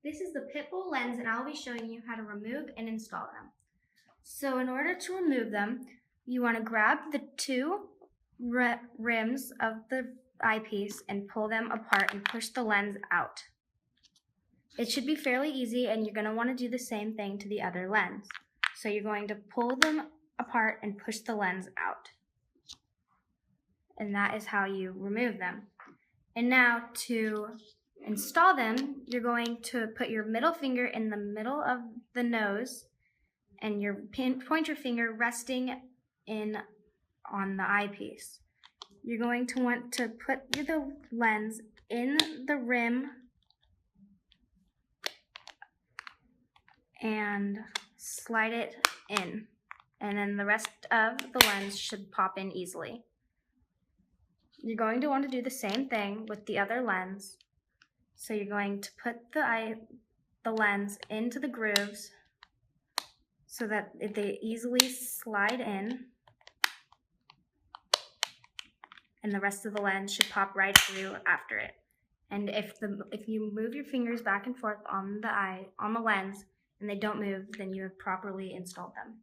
This is the Pit Bull lens, and I'll be showing you how to remove and install them. So in order to remove them, you want to grab the two rims of the eyepiece and pull them apart and push the lens out. It should be fairly easy, and you're going to want to do the same thing to the other lens. So you're going to pull them apart and push the lens out. And that is how you remove them. And now to install them, you're going to put your middle finger in the middle of the nose and your pointer finger resting on the eyepiece. You're going to want to put the lens in the rim and slide it in, and then the rest of the lens should pop in easily. You're going to want to do the same thing with the other lens. So you're going to put the lens into the grooves so that they easily slide in, and the rest of the lens should pop right through after it. And if you move your fingers back and forth on the lens and they don't move, then you have properly installed them.